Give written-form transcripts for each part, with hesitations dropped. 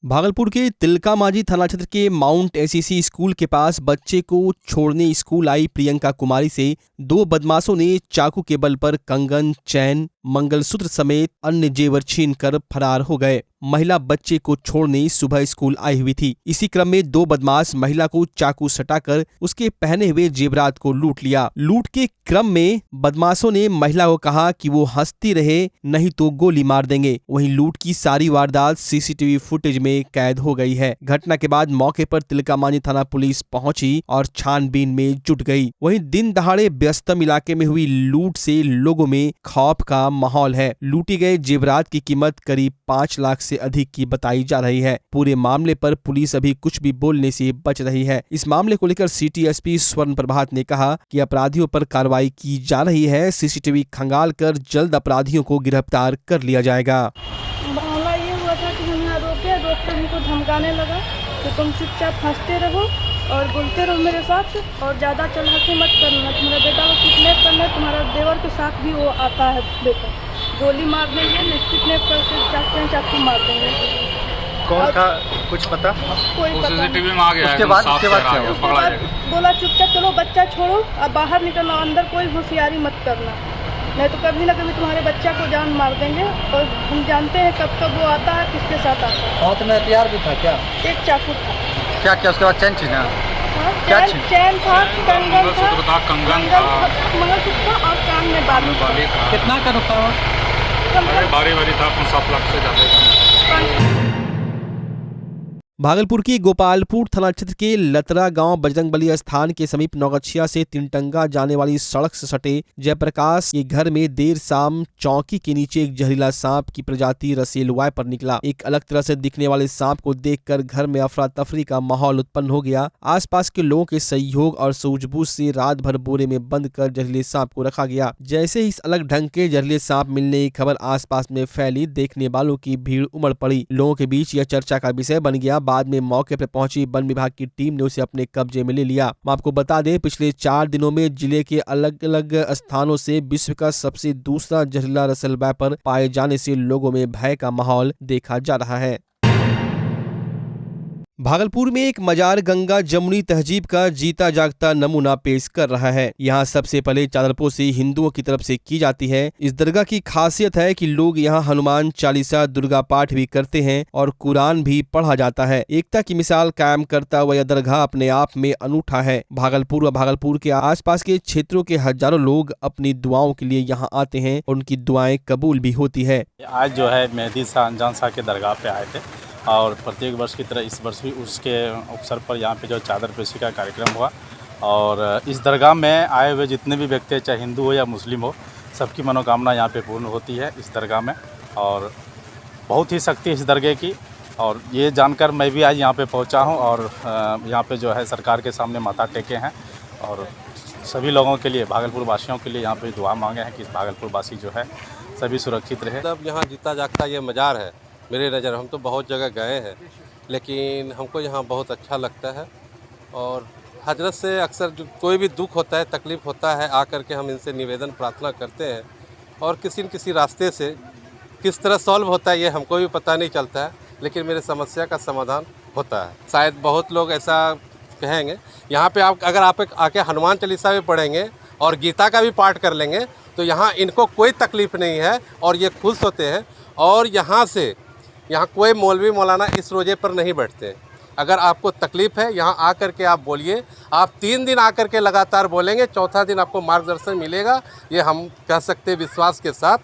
भागलपुर के तिलका मांझी थाना क्षेत्र के माउंट एसीसी स्कूल के पास बच्चे को छोड़ने स्कूल आई प्रियंका कुमारी से दो बदमाशों ने चाकू के बल पर कंगन, चैन, मंगलसूत्र समेत अन्य जेवर छीनकर फरार हो गए। महिला बच्चे को छोड़ने सुबह स्कूल आई हुई थी। इसी क्रम में दो बदमाश महिला को चाकू सटाकर उसके पहने हुए जेवरात को लूट लिया। लूट के क्रम में बदमाशों ने महिला को कहा कि वो हंसती रहे, नहीं तो गोली मार देंगे। वहीं लूट की सारी वारदात सीसीटीवी फुटेज में कैद हो गई है। घटना के बाद मौके पर तिलका मांझी थाना पुलिस पहुंची और छानबीन में जुट गई। वहीं दिन दहाड़े व्यस्तम इलाके में हुई लूट से लोगों में खौफ का माहौल है। लूटी गए जेवरात की कीमत करीब 5 लाख से अधिक की बताई जा रही है। पूरे मामले पर पुलिस अभी कुछ भी बोलने से बच रही है। इस मामले को लेकर सिटी एसपी स्वर्ण प्रभात ने कहा कि अपराधियों पर कार्रवाई की जा रही है। सीसीटीवी खंगाल कर जल्द अपराधियों को गिरफ्तार कर लिया जाएगा। मामला ये हुआ था कि हम यहाँ रोके, दोस्त हमको धमकाने लगा कि तुम चुपचाप हंसते रहो और बोलते रहो मेरे साथ और ज़्यादा चालाकी मत करना। तुम्हारा बेटा को किडनैप करना, तुम्हारा देवर के साथ भी वो आता है बेटा, गोली मार देंगे, किडनैप करके चाकू मार देंगे। कौन था कुछ पता? कोई पता सीसीटीवी में आ गया। उसके बाद क्या हुआ? बोला चुपचाप चलो बच्चा छोड़ो, अब बाहर निकलना, अंदर कोई होशियारी मत करना, नहीं तो कभी ना कभी तुम्हारे बच्चा को जान मार देंगे। और हम जानते हैं कब कब वो आता है, किसके साथ आता है। हाथ में हथियार भी था क्या? एक चाकू था। क्या क्या उसके बाद चैन छीना? चैन था, कंगन था, मंगलसूत्र और कान में बाली था। कितना का नुकसान? बारी था, 7 लाख से ज्यादा। भागलपुर की गोपालपुर थाना क्षेत्र के लतरा गांव बजरंगबली स्थान के समीप नौगछिया से तिनटंगा जाने वाली सड़क से सटे जयप्रकाश के घर में देर शाम चौकी के नीचे एक जहरीला सांप की प्रजाति रसेलुआ पर निकला। एक अलग तरह से दिखने वाले सांप को देखकर घर में अफरा तफरी का माहौल उत्पन्न हो गया। आसपास के लोगों के सहयोग और सूझबूझ से रात भर बोरे में बंद कर जहरीले सांप को रखा गया। जैसे ही इस अलग ढंग के जहरीले सांप मिलने की खबर आसपास में फैली, देखने वालों की भीड़ उमड़ पड़ी। लोगों के बीच यह चर्चा का विषय बन गया। बाद में मौके पर पहुंची वन विभाग की टीम ने उसे अपने कब्जे में ले लिया। मैं आपको बता दें, पिछले 4 दिनों में जिले के अलग अलग स्थानों से विश्व का सबसे दूसरा जहरीला रसेलुआ पर पाए जाने से लोगों में भय का माहौल देखा जा रहा है। भागलपुर में एक मजार गंगा जमुनी तहजीब का जीता जागता नमूना पेश कर रहा है। यहाँ सबसे पहले चादरपोशी हिंदुओं की तरफ से की जाती है। इस दरगाह की खासियत है कि लोग यहाँ हनुमान चालीसा, दुर्गा पाठ भी करते हैं और कुरान भी पढ़ा जाता है। एकता की मिसाल कायम करता हुआ यह दरगाह अपने आप में अनूठा है। भागलपुर व भागलपुर के आसपास के क्षेत्रों के हजारों लोग अपनी दुआओं के लिए यहाँ आते हैं और उनकी दुआएं कबूल भी होती है। आज जो है मेहदी शाह अनजान शाह के दरगाह पे आए थे और प्रत्येक वर्ष की तरह इस वर्ष भी उसके अवसर पर यहाँ पे जो चादर पेशी का कार्यक्रम हुआ। और इस दरगाह में आए हुए जितने भी व्यक्ति, चाहे हिंदू हो या मुस्लिम हो, सबकी मनोकामना यहाँ पे पूर्ण होती है इस दरगाह में। और बहुत ही शक्ति है इस दरगाह की। और ये जानकर मैं भी आज यहाँ पे पहुँचा हूँ और यहाँ पे जो है सरकार के सामने माथा टेके हैं और सभी लोगों के लिए, भागलपुर वासियों के लिए यहाँ पे दुआ मांगे हैं कि भागलपुर वासी जो है सभी सुरक्षित रहे। मतलब यहाँ जीता जागता ये मज़ार है मेरे नज़र। हम तो बहुत जगह गए हैं, लेकिन हमको यहाँ बहुत अच्छा लगता है। और हजरत से अक्सर जो कोई भी दुख होता है, तकलीफ़ होता है, आकर के हम इनसे निवेदन प्रार्थना करते हैं और किसी न किसी रास्ते से किस तरह सॉल्व होता है ये हमको भी पता नहीं चलता है, लेकिन मेरे समस्या का समाधान होता है। शायद बहुत लोग ऐसा कहेंगे, यहाँ पे आप अगर आप आके हनुमान चालीसा भी पढ़ेंगे और गीता का भी पाठ कर लेंगे तो यहाँ इनको कोई तकलीफ़ नहीं है और ये खुश होते हैं। और यहाँ कोई मौलवी मौलाना इस रोज़े पर नहीं बैठते। अगर आपको तकलीफ़ है, यहाँ आकर के आप बोलिए। आप 3 दिन आकर के लगातार बोलेंगे, चौथा दिन आपको मार्गदर्शन मिलेगा, ये हम कह सकते हैं विश्वास के साथ।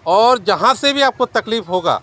और जहाँ से भी आपको तकलीफ़ होगा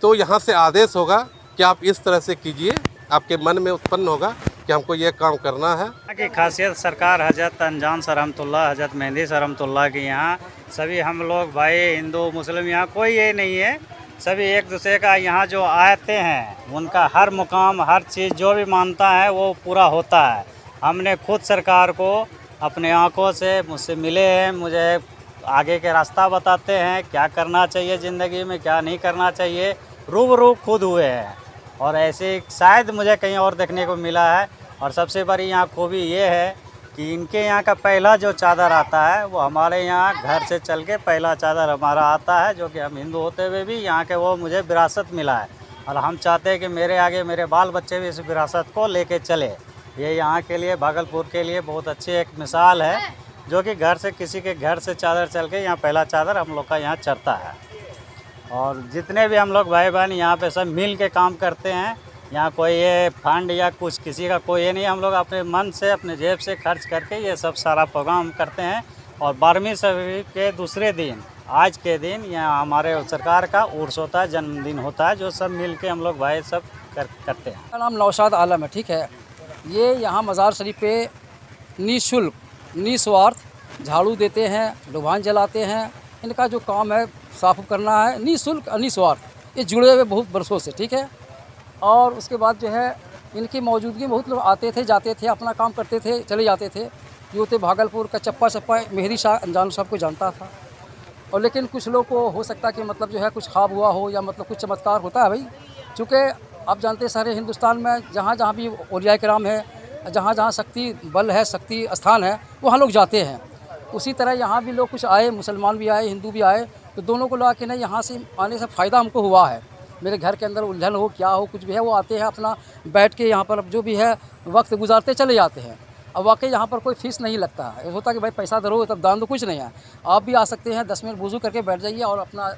तो यहाँ से आदेश होगा कि आप इस तरह से कीजिए, आपके मन में उत्पन्न होगा कि हमको ये काम करना है। की खासियत सरकार हजरत अनजान शाह रहमतुल्लाह, हजरत मेहदी शाह रहमतुल्लाह के यहाँ सभी हम लोग भाई, हिंदू मुस्लिम, यहाँ कोई ये नहीं है, सभी एक दूसरे का यहाँ जो आते हैं उनका हर मुकाम, हर चीज़ जो भी मानता है वो पूरा होता है। हमने खुद सरकार को अपने आंखों से मुझसे मिले हैं, मुझे आगे के रास्ता बताते हैं, क्या करना चाहिए ज़िंदगी में, क्या नहीं करना चाहिए, रूबरू खुद हुए हैं। और ऐसे शायद मुझे कहीं और देखने को मिला है। और सबसे बड़ी यहाँ खूबी ये है कि इनके यहाँ का पहला जो चादर आता है वो हमारे यहाँ घर से चल के पहला चादर हमारा आता है, जो कि हम हिंदू होते हुए भी यहाँ के वो मुझे विरासत मिला है। और हम चाहते हैं कि मेरे आगे मेरे बाल बच्चे भी इस विरासत को लेके चले। ये यहाँ के लिए, भागलपुर के लिए बहुत अच्छी एक मिसाल है, जो कि घर से, किसी के घर से चादर चल के यहाँ पहला चादर हम लोग का यहाँ चढ़ता है। और जितने भी हम लोग भाई बहन यहाँ पे सब मिल के काम करते हैं। यहाँ कोई ये फंड या कुछ किसी का कोई ये नहीं, हम लोग अपने मन से, अपने जेब से खर्च करके ये सब सारा प्रोग्राम करते हैं। और 12वीं सदी के दूसरे दिन, आज के दिन, यहाँ हमारे सरकार का उर्स होता है, जन्मदिन होता है, जो सब मिल के हम लोग भाई सब करते हैं। मेरा नाम नौशाद आलम है, ठीक है। ये यहाँ मज़ार शरीफ पे निःशुल्क, निस्वार्थ झाड़ू देते हैं, लुभान जलाते हैं। इनका जो काम है साफ करना है, निःशुल्क निस्वार्थ। ये जुड़े हुए बहुत बरसों से, ठीक है। और उसके बाद जो है इनकी मौजूदगी में बहुत लोग आते थे, जाते थे, अपना काम करते थे, चले जाते थे। जो थे भागलपुर का चप्पा मेहदी शाह अंजान साहब को जानता था। और लेकिन कुछ लोग को हो सकता है कि मतलब जो है कुछ ख्वाब हुआ हो, या मतलब कुछ चमत्कार होता है भाई। चूँकि आप जानते हैं सारे हिंदुस्तान में जहाँ जहाँ भी औलिया किराम है, जहाँ जहाँ शक्ति बल है, शक्ति स्थान है, वहाँ लोग जाते हैं। उसी तरह यहाँ भी लोग कुछ आए, मुसलमान भी आए, हिंदू भी आए, तो दोनों को ला के नहीं, यहाँ से आने से फ़ायदा हमको हुआ है। मेरे घर के अंदर उलझन हो, क्या हो, कुछ भी है, वो आते हैं, अपना बैठ के यहाँ पर जो भी है वक्त गुजारते चले जाते हैं। अब वाकई यहाँ पर कोई फ़ीस नहीं लगता है। होता कि भाई पैसा दो तब दान दो, कुछ नहीं है। आप भी आ सकते हैं, 10 मिनट वुज़ू करके बैठ जाइए और अपना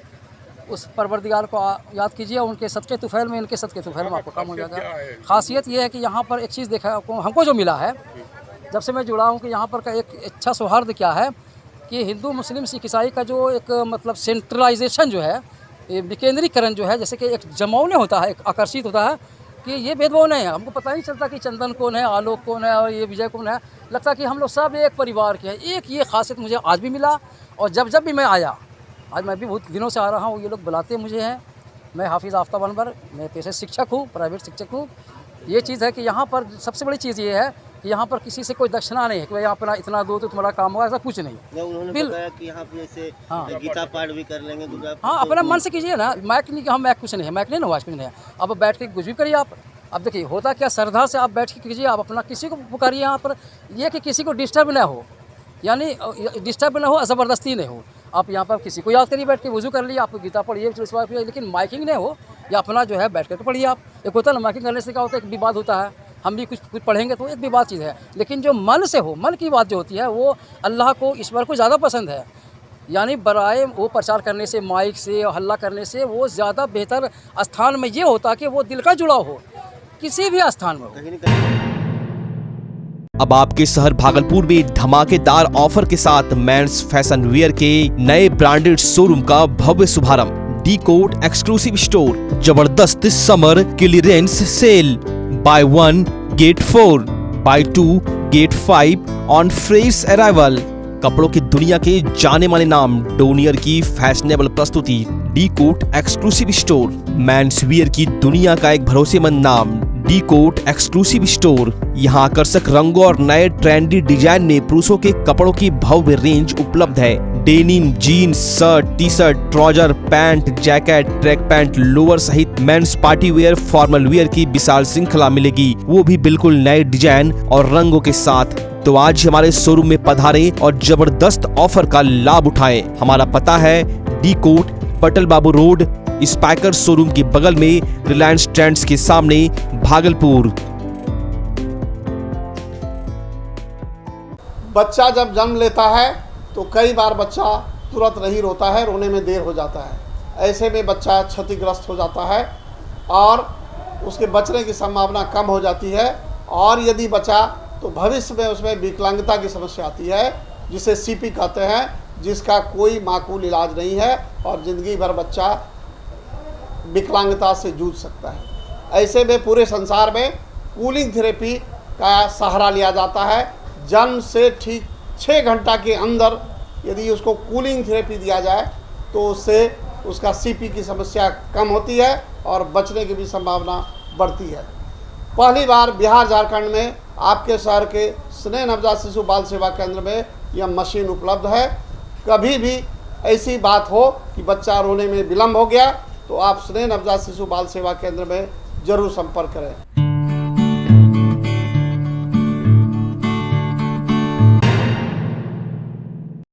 उस परवरदिगार को याद कीजिए। उनके सदके तुफ़ैल में, इनके सदके तुफ़ैल में आपको काम हो जाएगा। ख़ासियत ये है कि यहाँ पर एक चीज़ देखा हमको जो मिला है जब से मैं जुड़ा हूँ, कि यहाँ पर का एक अच्छा सौहार्द क्या है कि हिंदू मुस्लिम सिख ईसाई का जो एक मतलब सेंट्रलाइजेशन जो है, विकेंद्रीकरण जो है, जैसे कि एक जमावने होता है, एक आकर्षित होता है कि ये भेदभाव नहीं है। हमको पता नहीं चलता कि चंदन कौन है, आलोक कौन है और ये विजय कौन है। लगता कि हम लोग सब एक परिवार के हैं। एक ये खासियत मुझे आज भी मिला। और जब भी मैं आया, आज मैं भी बहुत दिनों से आ रहा हूँ, ये लोग बुलाते मुझे हैं। मैं हाफिज़ आफ्ताब अनवर, मैं पेशे शिक्षक हूँ, प्राइवेट शिक्षक हूँ। ये चीज़ है कि यहाँ पर सबसे बड़ी चीज़ ये है कि यहाँ पर किसी से कोई दक्षिणा नहीं है कि भाई अपना इतना दो तो तुम्हारा काम होगा, ऐसा कुछ नहीं। उन्होंने बताया कि यहाँ पे जैसे गीता पाठ भी कर लेंगे, हाँ, अपना मन से कीजिए ना। मैक नहीं, हम मैक कुछ नहीं है, मैक नहीं ना, वाच कुछ नहीं है। अब बैठ के कुछ भी करिए आप। अब देखिए होता क्या, श्रद्धा से आप बैठ के कीजिए, आप अपना किसी को पुकारिए यहाँ पर। ये कि किसी को डिस्टर्ब ना हो, यानी डिस्टर्ब ना हो, ज़बरदस्ती नहीं हो। आप यहाँ पर किसी को याद करिए, बैठ के वुज़ू कर लिया, आपको गीता पढ़िए, लेकिन माइकिंग नहीं हो, या अपना जो है बैठ कर पढ़िए आप। एक होता है ना, माइकिंग करने से क्या होता है, एक विवाद होता है। हम भी कुछ पढ़ेंगे तो एक विवाद चीज़ है, लेकिन जो मन से हो, मन की बात जो होती है, वो अल्लाह को, ईश्वर को ज़्यादा पसंद है। यानी बराए वो प्रचार करने से, माइक से, हल्ला करने से, वो ज़्यादा बेहतर स्थान में ये होता कि वो दिल का जुड़ाव हो, किसी भी स्थान में हो। अब आपके शहर भागलपुर में धमाकेदार ऑफर के साथ मेंस फैशन वियर के नए ब्रांडेड शोरूम का भव्य शुभारंभ। डी कोट एक्सक्लूसिव स्टोर, जबरदस्त summer clearance sale, buy 1 get 4, buy 2 get 5 on fresh arrival. कपड़ों की दुनिया के जाने माने नाम डोनियर की फैशनेबल प्रस्तुति। D cot exclusive store, men's wear की दुनिया का एक भरोसेमंद नाम। डी कोट एक्सक्लूसिव स्टोर, यहाँ आकर्षक रंगों और नए ट्रेंडी डिजाइन में पुरुषों के कपड़ों की भव्य रेंज उपलब्ध है। Denim, jeans, shirt, T shirt, trouser, pant, jacket, track pant, lower सहित men's party wear, formal wear की विशाल श्रृंखला मिलेगी, वो भी बिल्कुल नए डिजाइन और रंगों के साथ। तो आज हमारे शोरूम में पधारें और जबरदस्त ऑफर का लाभ उठाएं। हमारा पता है डी कोट, पटल बाबू रोड, स्पाइकर शोरूम के बगल में, रिलायंस ट्रेंड्स के सामने, भागलपुर। बच्चा जब जन्म लेता है तो कई बार बच्चा तुरंत नहीं रोता है, रोने में देर हो जाता है। ऐसे में बच्चा क्षतिग्रस्त हो जाता है और उसके बचने की संभावना कम हो जाती है। और यदि बचा तो भविष्य में उसमें विकलांगता की समस्या आती है, जिसे सीपी कहते हैं, जिसका कोई माकूल इलाज नहीं है और ज़िंदगी भर बच्चा विकलांगता से जूझ सकता है। ऐसे में पूरे संसार में कूलिंग थेरेपी का सहारा लिया जाता है। जन्म से ठीक 6 घंटा के अंदर यदि उसको कूलिंग थेरेपी दिया जाए तो उससे उसका सीपी की समस्या कम होती है और बचने की भी संभावना बढ़ती है। पहली बार बिहार झारखंड में आपके शहर के स्नेह नवजात शिशु बाल सेवा केंद्र में यह मशीन उपलब्ध है। कभी भी ऐसी बात हो कि बच्चा रोने में विलम्ब हो गया तो आप स्नेह नवजात शिशु बाल सेवा केंद्र में जरूर संपर्क करें।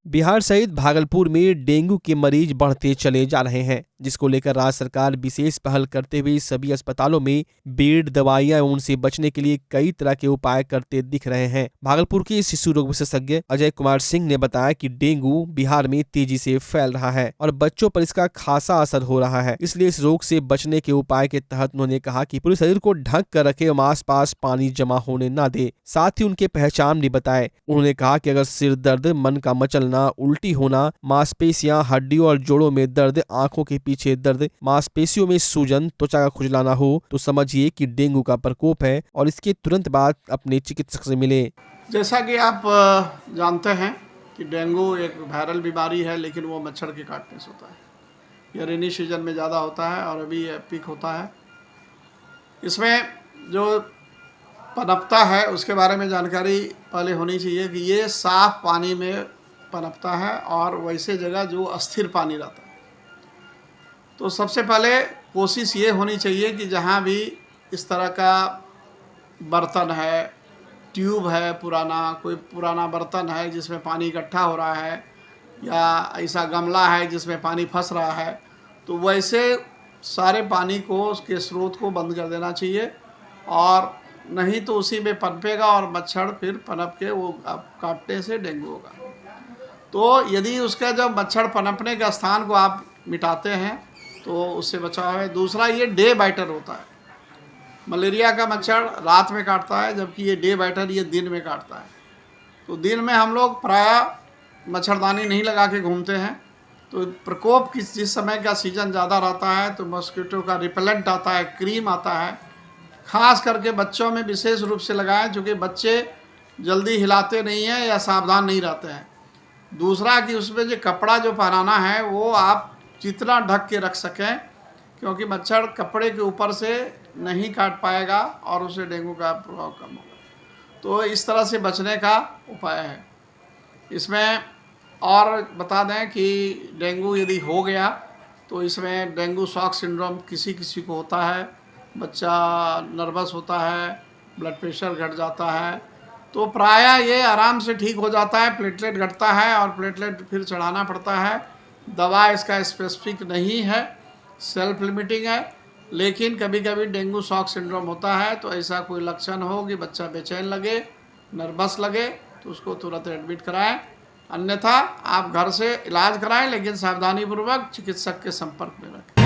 बिहार सहित भागलपुर में डेंगू के मरीज बढ़ते चले जा रहे हैं। जिसको लेकर राज्य सरकार विशेष पहल करते हुए सभी अस्पतालों में बेड, दवाइयां एवं उनसे बचने के लिए कई तरह के उपाय करते दिख रहे हैं। भागलपुर के शिशु रोग विशेषज्ञ अजय कुमार सिंह ने बताया कि डेंगू बिहार में तेजी से फैल रहा है और बच्चों पर इसका खासा असर हो रहा है। इसलिए इस रोग से बचने के उपाय के तहत उन्होंने कहा कि पूरे शरीर को ढक कर रखे एवं आसपास पानी जमा होने न दे। साथ ही उनके पहचान भी बताए। उन्होंने कहा कि अगर सिर दर्द, मन का मचलना, उल्टी होना, मांसपेशियां, हड्डियों और जोड़ों में दर्द, आंखों के पीछे दर्द, मांसपेशियों में सूजन, त्वचा का खुजलाना हो तो समझिए कि डेंगू का प्रकोप है और इसके तुरंत बाद अपने चिकित्सक से मिले। जैसा कि आप जानते हैं कि डेंगू एक वायरल बीमारी है, लेकिन वो मच्छर के काटने से होता है। यह रेनी सीजन में ज़्यादा होता है और अभी पीक होता है। इसमें जो पनपता है उसके बारे में जानकारी पहले होनी चाहिए कि ये साफ पानी में पनपता है और वैसे जगह जो अस्थिर पानी रहता है। तो सबसे पहले कोशिश ये होनी चाहिए कि जहाँ भी इस तरह का बर्तन है, ट्यूब है, कोई पुराना बर्तन है जिसमें पानी इकट्ठा हो रहा है, या ऐसा गमला है जिसमें पानी फंस रहा है, तो वैसे सारे पानी को, उसके स्रोत को बंद कर देना चाहिए। और नहीं तो उसी में पनपेगा और मच्छर फिर पनप के वो काटने से डेंगू होगा। तो यदि उसका जब मच्छर पनपने का स्थान को आप मिटाते हैं तो उससे बचाव है। दूसरा, ये डे बाइटर होता है। मलेरिया का मच्छर रात में काटता है, जबकि ये डे बाइटर ये दिन में काटता है। तो दिन में हम लोग प्रायः मच्छरदानी नहीं लगा के घूमते हैं। तो प्रकोप जिस समय का सीज़न ज़्यादा रहता है तो मॉस्किटो का रिपेलेंट आता है, क्रीम आता है, ख़ास करके बच्चों में विशेष रूप से लगाएं, क्योंकि बच्चे जल्दी हिलाते नहीं हैं या सावधान नहीं रहते हैं। दूसरा कि उसमें जो कपड़ा जो पहनाना है वो आप जितना ढक के रख सकें, क्योंकि मच्छर कपड़े के ऊपर से नहीं काट पाएगा और उसे डेंगू का प्रभाव कम होगा। तो इस तरह से बचने का उपाय है। इसमें और बता दें कि डेंगू यदि हो गया तो इसमें डेंगू शॉक सिंड्रोम किसी किसी को होता है। बच्चा नर्वस होता है, ब्लड प्रेशर घट जाता है, तो प्रायः ये आराम से ठीक हो जाता है। प्लेटलेट घटता है और प्लेटलेट फिर चढ़ाना पड़ता है। दवा इसका स्पेसिफिक नहीं है, सेल्फ लिमिटिंग है। लेकिन कभी कभी डेंगू शॉक सिंड्रोम होता है तो ऐसा कोई लक्षण हो कि बच्चा बेचैन लगे, नर्वस लगे, तो उसको तुरंत एडमिट कराएं। अन्यथा आप घर से इलाज कराएं, लेकिन सावधानीपूर्वक चिकित्सक के संपर्क में रखें।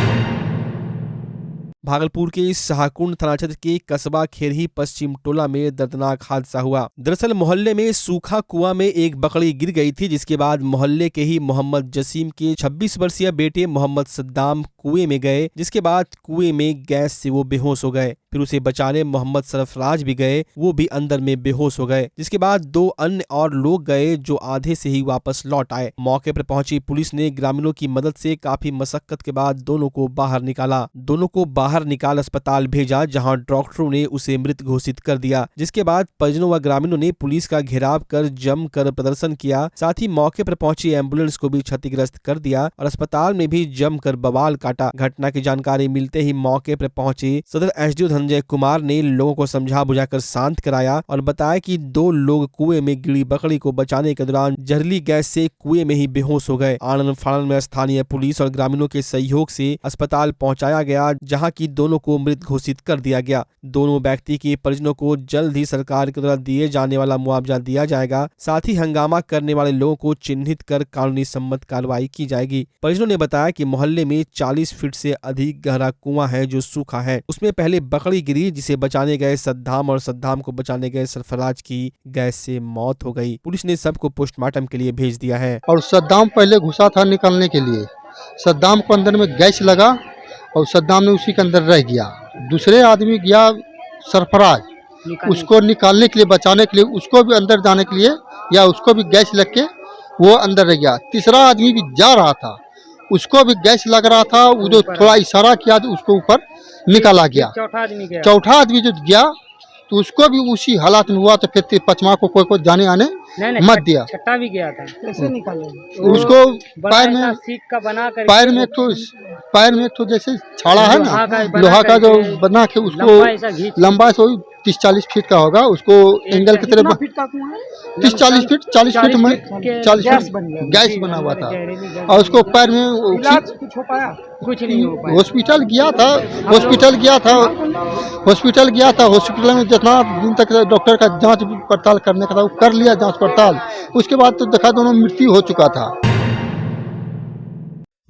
भागलपुर के शाहकुंड थाना क्षेत्र के कस्बा खेरही पश्चिम टोला में दर्दनाक हादसा हुआ। दरअसल मोहल्ले में सूखा कुआं में एक बकरी गिर गई थी, जिसके बाद मोहल्ले के ही मोहम्मद जसीम के 26 वर्षीय बेटे मोहम्मद सद्दाम कुएं में गए, जिसके बाद कुएं में गैस से वो बेहोश हो गए। फिर उसे बचाने मोहम्मद सरफराज भी गए, वो भी अंदर में बेहोश हो गए, जिसके बाद 2 अन्य और लोग गए जो आधे से ही वापस लौट आए। मौके पर पहुंची पुलिस ने ग्रामीणों की मदद से काफी मशक्कत के बाद दोनों को बाहर निकाला। दोनों को बाहर निकाल अस्पताल भेजा, जहां डॉक्टरों ने उसे मृत घोषित कर दिया। जिसके बाद परिजनों व ग्रामीणों ने पुलिस का घेराव कर जमकर प्रदर्शन किया। साथ ही मौके पर पहुंची एम्बुलेंस को भी क्षतिग्रस्त कर दिया और अस्पताल में भी जमकर बवाल काटा। घटना की जानकारी मिलते ही मौके पर पहुंचे सदर एसडीओ धनंजय कुमार ने लोगों को समझा बुझाकर शांत कराया और बताया कि 2 लोग कुएं में गिरी बकरी को बचाने के दौरान जहरीली गैस से कुएं में ही बेहोश हो गए। आनन फानन में स्थानीय पुलिस और ग्रामीणों के सहयोग से अस्पताल पहुंचाया गया, जहां की दोनों को मृत घोषित कर दिया गया। दोनों व्यक्ति के परिजनों को जल्द ही सरकार के द्वारा दिए जाने वाला मुआवजा दिया जाएगा। साथ ही हंगामा करने वाले लोगों को चिन्हित कर कानूनी सम्मत कार्रवाई की जाएगी। परिजनों ने बताया कि मोहल्ले में 40 फीट से अधिक गहरा कुआं है जो सूखा है। उसमें पहले बकरी गिरी, जिसे बचाने गए सद्दाम और सद्दाम को बचाने गए सरफराज की गैस से मौत हो गई। पुलिस ने सबको पोस्टमार्टम के लिए भेज दिया है। और सद्दाम पहले घुसा था निकालने के लिए, सद्दाम को अंदर में गैस लगा और सद्दाम ने उसी के अंदर रह गया। दूसरे आदमी गया सरफराज, उसको निकालने के लिए, बचाने के लिए, उसको भी अंदर जाने के लिए या उसको भी गैस लग के वो अंदर रह गया। तीसरा आदमी भी जा रहा था, उसको भी गैस लग रहा था, वो जो थोड़ा इशारा किया तो उसको ऊपर निकाला गया। चौथा आदमी जो गया तो उसको भी उसी हालात में हुआ। तो फिर पचमा को कोई जाने आने मत दिया। छठा भी गया था, कैसे निकाले? उसको पैर में तो जैसे छाड़ा है ना, लोहा का जो बना के उसको लंबा से 30-40 फीट का होगा, उसको एंगल की तरफ 30-40 फीट 40 फीट में 40 फीट गैस बना हुआ था और उसको पैर में कुछ हो पाया? कुछ नहीं हो पाया। हॉस्पिटल गया था हॉस्पिटल में जितना दिन तक डॉक्टर का जांच पड़ताल करने का था वो कर लिया जांच पड़ताल, उसके बाद तो देखा दोनों मृत्यु हो चुका था।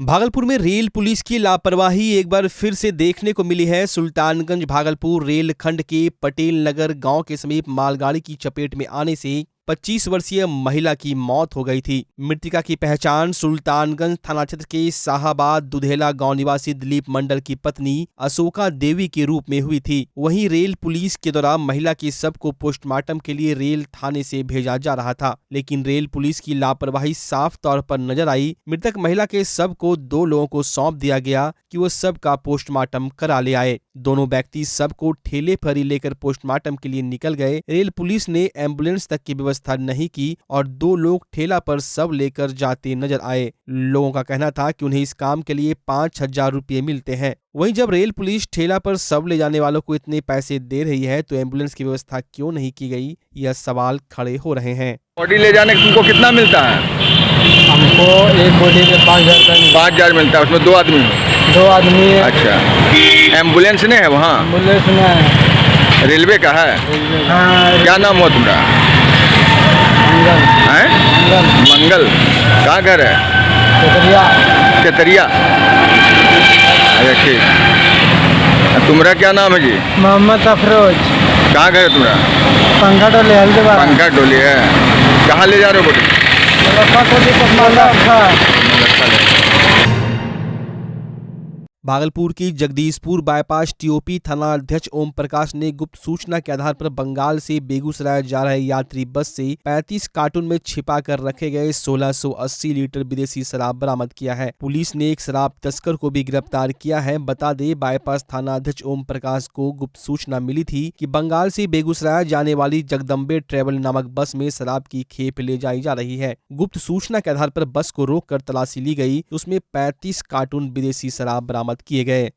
भागलपुर में रेल पुलिस की लापरवाही एक बार फिर से देखने को मिली है। सुल्तानगंज भागलपुर रेल खंड के पटेल नगर गांव के समीप मालगाड़ी की चपेट में आने से 25 वर्षीय महिला की मौत हो गई थी। मृतका की पहचान सुल्तानगंज थाना क्षेत्र के साहाबाद दुधेला गांव निवासी दिलीप मंडल की पत्नी अशोका देवी के रूप में हुई थी। वहीं रेल पुलिस के द्वारा महिला के शव को पोस्टमार्टम के लिए रेल थाने से भेजा जा रहा था, लेकिन रेल पुलिस की लापरवाही साफ तौर पर नजर आई। मृतक महिला के शव को 2 लोगों को सौंप दिया गया कि वो शव का पोस्टमार्टम करा ले आए। दोनों व्यक्ति शव को ठेले पर ही लेकर पोस्टमार्टम के लिए निकल गए। रेल पुलिस ने एम्बुलेंस तक की व्यवस्था नहीं की और 2 लोग ठेला पर शव लेकर जाते नजर आए। लोगों का कहना था कि उन्हें इस काम के लिए 5,000 रुपये मिलते हैं। वहीं जब रेल पुलिस ठेला पर शव ले जाने वालों को इतने पैसे दे रही है तो एम्बुलेंस की व्यवस्था क्यों नहीं की गई, यह सवाल खड़े हो रहे हैं। बॉडी ले जाने को तुमको कितना मिलता है? हमको एक बॉडी में 5,000 5,000 मिलता है, उसमें 2 आदमी हो? 2 आदमी है। अच्छा, एम्बुलेंस नहीं है वहाँ? एम्बुलेंस में है। रेलवे का है? हाँ। क्या नाम हो तुम्हारा? मंगल। कहाँ घर है? केतरिया। अच्छा ठीक। तुम्हारा क्या नाम है जी? मोहम्मद अफरोज। कहाँ घर है तुम्हारा? पंखा डोली हल्दीबाग। पंखा डोली है। कहाँ ले जा रहे हो बोली? भागलपुर की जगदीशपुर बाईपास टीओपी थाना अध्यक्ष ओम प्रकाश ने गुप्त सूचना के आधार पर बंगाल से बेगूसराय जा रहे यात्री बस से 35 कार्टून में छिपा कर रखे गए 1680 लीटर विदेशी शराब बरामद किया है। पुलिस ने एक शराब तस्कर को भी गिरफ्तार किया है। बता दे, बाईपास थाना अध्यक्ष ओम प्रकाश को गुप्त सूचना मिली थी कि बंगाल से बेगूसराय जाने वाली जगदम्बे ट्रेवल नामक बस में शराब की खेप ले जाई जा रही है। गुप्त सूचना के आधार पर बस को रोक कर तलाशी ली गई, उसमें 35 कार्टून विदेशी शराब बरामद किए गए।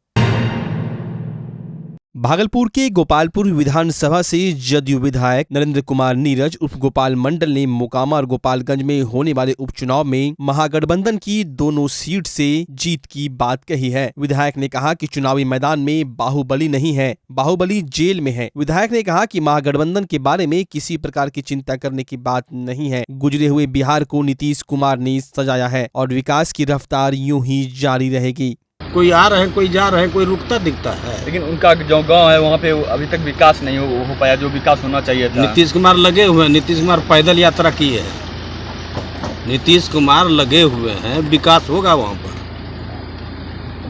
भागलपुर के गोपालपुर विधानसभा से जदयू विधायक नरेंद्र कुमार नीरज उर्फ गोपाल मंडल ने मोकामा और गोपालगंज में होने वाले उपचुनाव में महागठबंधन की दोनों सीट से जीत की बात कही है। विधायक ने कहा कि चुनावी मैदान में बाहुबली नहीं है, बाहुबली जेल में है। विधायक ने कहा कि महागठबंधन के बारे में किसी प्रकार की चिंता करने की बात नहीं है। गुजरे हुए बिहार को नीतीश कुमार ने सजाया है और विकास की रफ्तार यूं ही जारी रहेगी। कोई आ रहे हैं, कोई जा रहे हैं, कोई रुकता दिखता है। लेकिन उनका जो गांव है वहाँ पे अभी तक विकास नहीं हो पाया, जो विकास होना चाहिए था। नीतीश कुमार लगे हुए हैं, नीतीश कुमार पैदल यात्रा की है, नीतीश कुमार लगे हुए हैं, विकास होगा वहाँ पर।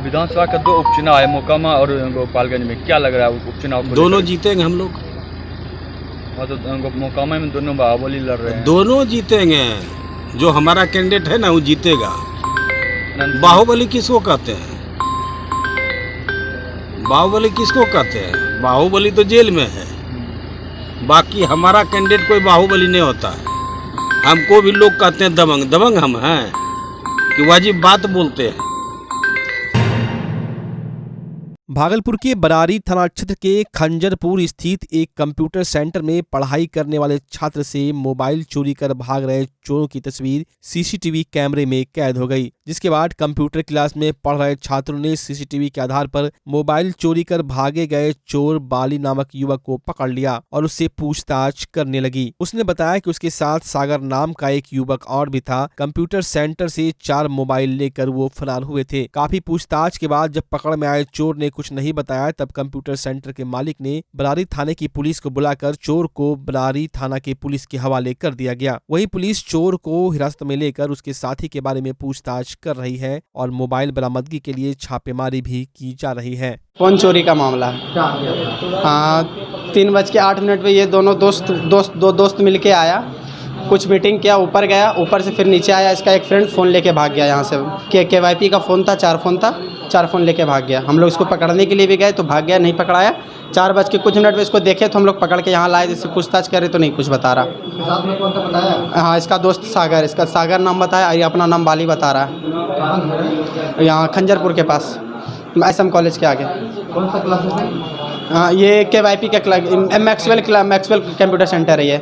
विधानसभा का 2 उपचुनाव है, मोकामा और गोपालगंज में, क्या लग रहा है उपचुनाव? दोनों जीतेंगे हम लोग। तो मोकामा में दोनों बाहुबली लड़ रहे हैं। दोनों जीतेंगे, जो हमारा कैंडिडेट है ना वो जीतेगा। बाहुबली किसको कहते हैं? बाहुबली किसको कहते हैं? बाहुबली तो जेल में है। बाकी हमारा कैंडिडेट कोई बाहुबली नहीं होता है। हमको भी लोग कहते हैं दबंग। दबंग हम हैं कि वाजिब बात बोलते हैं। भागलपुर के बरारी थाना क्षेत्र के खंजरपुर स्थित एक कंप्यूटर सेंटर में पढ़ाई करने वाले छात्र से मोबाइल चोरी कर भाग रहे चोरों की तस्वीर सीसीटीवी कैमरे में कैद हो गई, जिसके बाद कंप्यूटर क्लास में पढ़ रहे छात्रों ने सीसीटीवी के आधार पर मोबाइल चोरी कर भागे गए चोर बाली नामक युवक को पकड़ लिया और उससे पूछताछ करने लगी। उसने बताया कि उसके साथ सागर नाम का एक युवक और भी था। कंप्यूटर सेंटर से 4 मोबाइल लेकर वो फरार हुए थे। काफी पूछताछ के बाद जब पकड़ में आए चोर ने कुछ नहीं बताया, तब कंप्यूटर सेंटर के मालिक ने बरारी थाने की पुलिस को बुलाकर चोर को बरारी थाना के पुलिस के हवाले कर दिया गया। वहीं पुलिस चोर को हिरासत में लेकर उसके साथी के बारे में पूछताछ कर रही है और मोबाइल बरामदगी के लिए छापेमारी भी की जा रही है। फोन चोरी का मामला है। हाँ, 3:08 पे ये दोनों दोस्त मिलके आया, कुछ मीटिंग किया, ऊपर गया, ऊपर से फिर नीचे आया। इसका एक फ्रेंड फ़ोन लेके भाग गया यहाँ से। KYP का फ़ोन था, 4 फ़ोन था, 4 फ़ोन लेके भाग गया। हम लोग इसको पकड़ने के लिए भी गए तो भाग गया, नहीं पकड़ाया। 4:00 पे इसको देखे तो हम लोग पकड़ के यहाँ लाए, जिससे पूछताछ करे तो नहीं कुछ बता रहा। हाँ, इसका दोस्त सागर, इसका सागर नाम बताया, ये अपना नाम बाली बता रहा है। यहाँ खंजरपुर के पास, SM कॉलेज के आगे। कौन सा क्लास है? हाँ, ये KYP का मैक्सवेल कंप्यूटर सेंटर है ये।